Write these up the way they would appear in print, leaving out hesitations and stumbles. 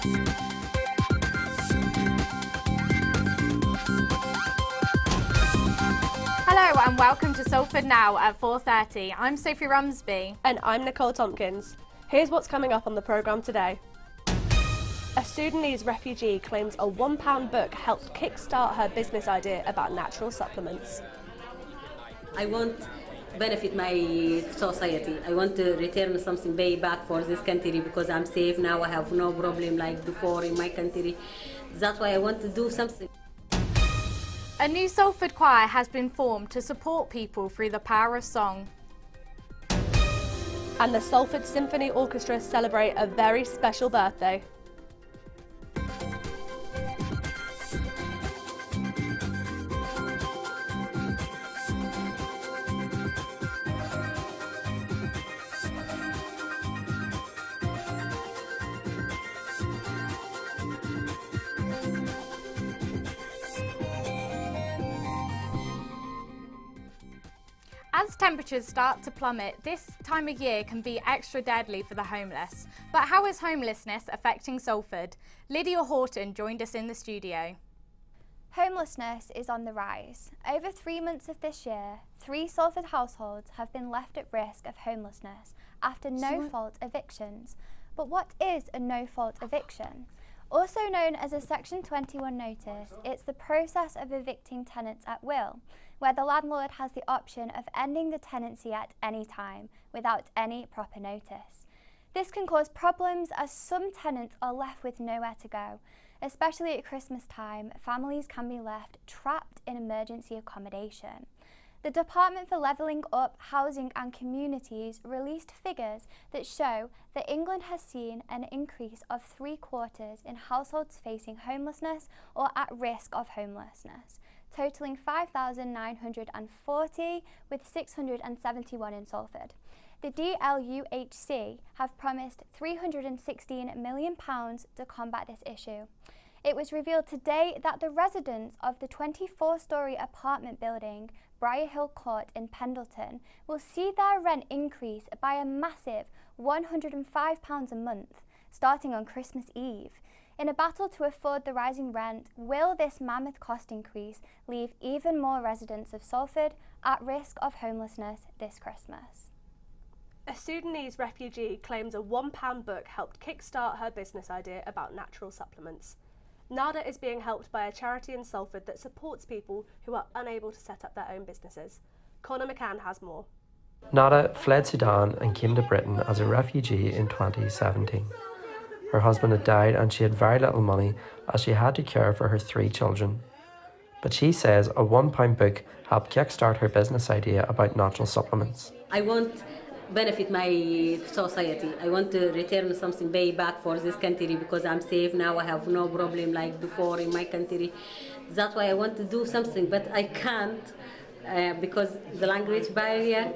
Hello and welcome to Salford Now at 4:30. I'm Sophie Rumsby. And I'm Nicole Tompkins. Here's what's coming up on the programme today. A Sudanese refugee claims a £1 book helped kickstart her business idea about natural supplements. I want to benefit my society. I want to return something back for this country because I'm safe now. I have no problem like before in my country. That's why I want to do something. A new Salford choir has been formed to support people through the power of song. And the Salford Symphony Orchestra celebrate a very special birthday. As temperatures start to plummet, this time of year can be extra deadly for the homeless. But how is homelessness affecting Salford? Lydia Horton joined us in the studio. Homelessness is on the rise. Over 3 months of this year, 3 Salford households have been left at risk of homelessness after no-fault evictions. But what is a no-fault eviction? Also known as a Section 21 notice, it's the process of evicting tenants at will, where the landlord has the option of ending the tenancy at any time without any proper notice. This can cause problems as some tenants are left with nowhere to go. Especially at Christmas time, families can be left trapped in emergency accommodation. The Department for Levelling Up, Housing and Communities released figures that show that England has seen an increase of 3/4 in households facing homelessness or at risk of homelessness, totalling 5,940 with 671 in Salford. The DLUHC have promised £316 million to combat this issue. It was revealed today that the residents of the 24-storey apartment building, Briarhill Court in Pendleton, will see their rent increase by a massive £105 a month, starting on Christmas Eve. In a battle to afford the rising rent, will this mammoth cost increase leave even more residents of Salford at risk of homelessness this Christmas? A Sudanese refugee claims a £1 book helped kickstart her business idea about natural supplements. Nada is being helped by a charity in Salford that supports people who are unable to set up their own businesses. Connor McCann has more. Nada fled Sudan and came to Britain as a refugee in 2017. Her husband had died and she had very little money as she had to care for her 3 children. But she says a £1 book helped kickstart her business idea about natural supplements. I want to benefit my society. I want to return something back for this country because I'm safe now. I have no problem like before in my country. That's why I want to do something, but I can't because the language barrier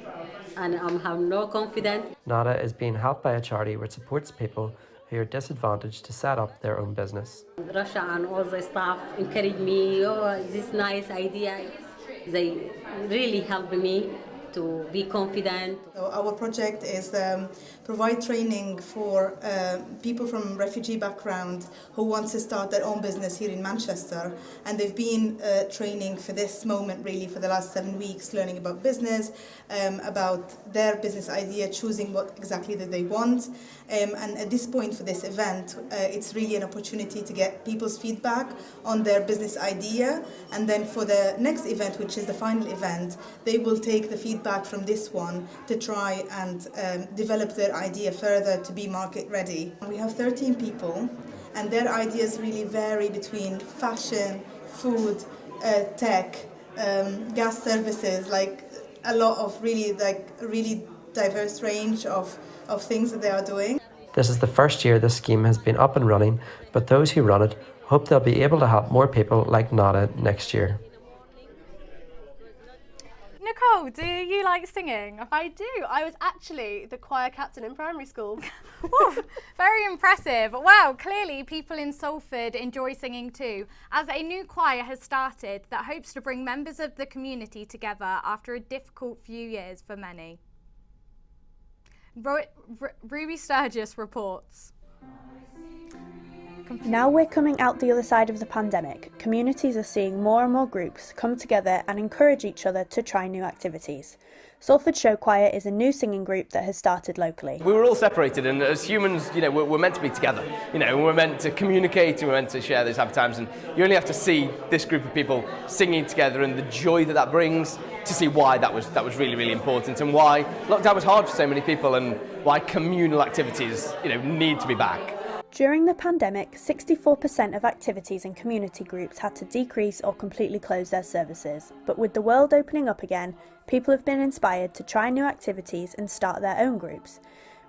and I have no confidence. Nada is being helped by a charity which supports people who are disadvantaged to set up their own business. Russia and all the staff encourage me, this nice idea. They really help me to be confident. So our project is provide training for people from refugee background who want to start their own business here in Manchester, and they've been training for this moment really for the last 7 weeks, learning about business, about their business idea, choosing what exactly that they want, and at this point for this event it's really an opportunity to get people's feedback on their business idea, and then for the next event, which is the final event, they will take the feedback from this one to try and develop their idea further to be market ready. We have 13 people and their ideas really vary between fashion, food, tech, gas services, like a lot of really diverse range of things that they are doing. This is the first year this scheme has been up and running, but those who run it hope they'll be able to help more people like Nada next year. Nicole, do you like singing? I do. I was actually the choir captain in primary school. Oof, very impressive. Wow, clearly people in Salford enjoy singing too, as a new choir has started that hopes to bring members of the community together after a difficult few years for many. Ruby Sturgis reports. Now we're coming out the other side of the pandemic, communities are seeing more and more groups come together and encourage each other to try new activities. Salford Show Choir is a new singing group that has started locally. We were all separated, and as humans, we're meant to be together. We're meant to communicate, we're meant to share those happy times, and you only have to see this group of people singing together and the joy that brings to see why that was really, really important, and why lockdown was hard for so many people, and why communal activities, need to be back. During the pandemic, 64% of activities in community groups had to decrease or completely close their services. But with the world opening up again, people have been inspired to try new activities and start their own groups.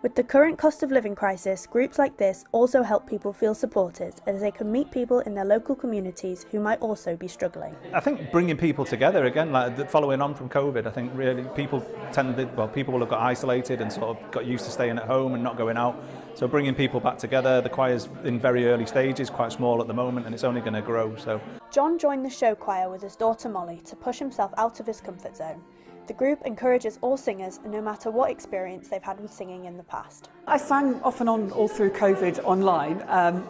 With the current cost of living crisis, groups like this also help people feel supported as they can meet people in their local communities who might also be struggling. I think bringing people together again, like following on from COVID, I think really people will have got isolated and sort of got used to staying at home and not going out. So bringing people back together, the choir's in very early stages, quite small at the moment, and it's only going to grow. So John joined the show choir with his daughter Molly to push himself out of his comfort zone. The group encourages all singers, no matter what experience they've had with singing in the past. I sang off and on all through COVID online,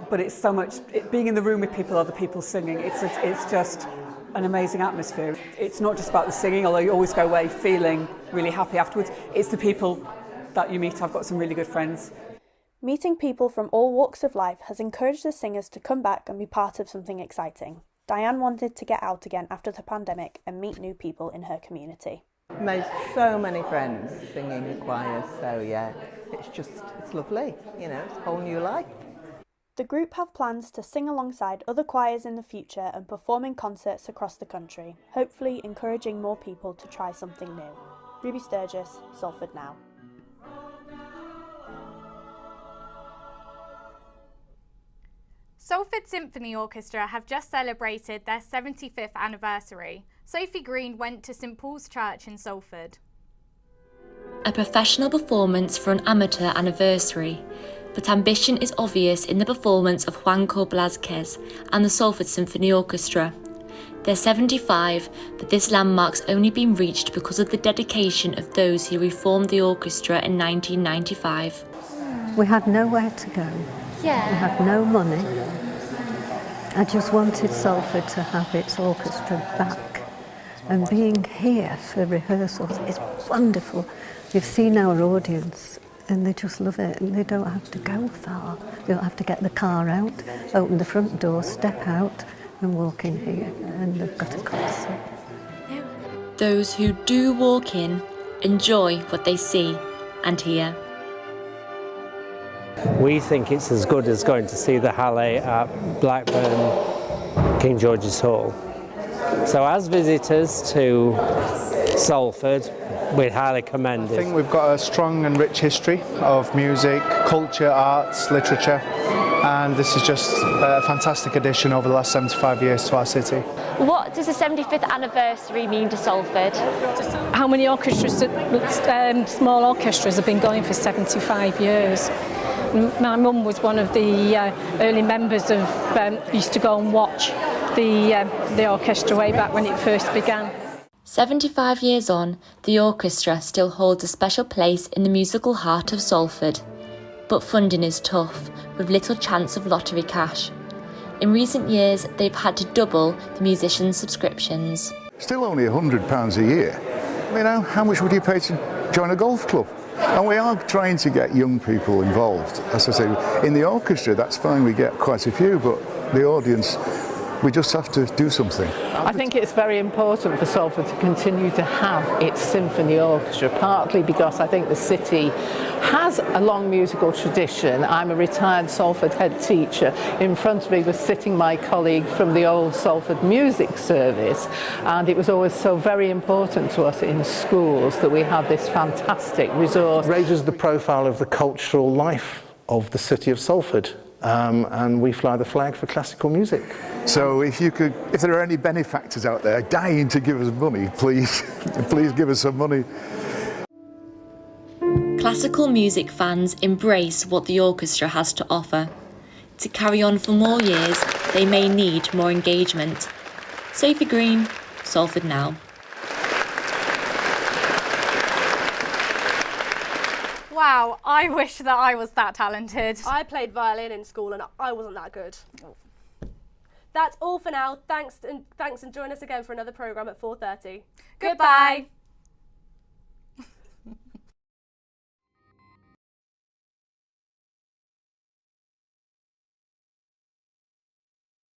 but it's so much, being in the room with people, other people singing, it's just an amazing atmosphere. It's not just about the singing, although you always go away feeling really happy afterwards. It's the people that you meet. I've got some really good friends. Meeting people from all walks of life has encouraged the singers to come back and be part of something exciting. Diane wanted to get out again after the pandemic and meet new people in her community. Made so many friends singing in choirs, so yeah, it's lovely, it's a whole new life. The group have plans to sing alongside other choirs in the future and perform in concerts across the country, hopefully encouraging more people to try something new. Ruby Sturgis, Salford Now. Salford Symphony Orchestra have just celebrated their 75th anniversary. Sophie Green went to St Paul's Church in Salford. A professional performance for an amateur anniversary, but ambition is obvious in the performance of Juanjo Blázquez and the Salford Symphony Orchestra. They're 75, but this landmark's only been reached because of the dedication of those who reformed the orchestra in 1995. We had nowhere to go. Yeah. We had no money. I just wanted Salford to have its orchestra back. And being here for rehearsals is wonderful. You've seen our audience and they just love it, and they don't have to go far. They don't have to get the car out, open the front door, step out and walk in here, and they've got a concert. Those who do walk in enjoy what they see and hear. We think it's as good as going to see the Halle at Blackburn King George's Hall. So as visitors to Salford, we'd highly commend it. I think we've got a strong and rich history of music, culture, arts, literature, and this is just a fantastic addition over the last 75 years to our city. What does the 75th anniversary mean to Salford? How many orchestras, small orchestras, have been going for 75 years? My mum was one of the early members of, used to go and watch the orchestra way back when it first began. 75 years on, the orchestra still holds a special place in the musical heart of Salford. But funding is tough, with little chance of lottery cash. In recent years, they've had to double the musicians' subscriptions. Still only £100 a year. How much would you pay to join a golf club? And we are trying to get young people involved. As I say, in the orchestra, that's fine, we get quite a few, but the audience, we just have to do something. I think it's very important for Salford to continue to have its symphony orchestra, partly because I think the city has a long musical tradition. I'm a retired Salford head teacher. In front of me was sitting my colleague from the old Salford Music Service, and it was always so very important to us in schools that we had this fantastic resource. Raises the profile of the cultural life of the city of Salford. And we fly the flag for classical music. So if there are any benefactors out there dying to give us money, please give us some money. Classical music fans embrace what the orchestra has to offer. To carry on for more years, they may need more engagement. Sophie Green, Salford Now. Wow, I wish that I was that talented. I played violin in school and I wasn't that good. That's all for now. Thanks and join us again for another programme at 4:30. Goodbye.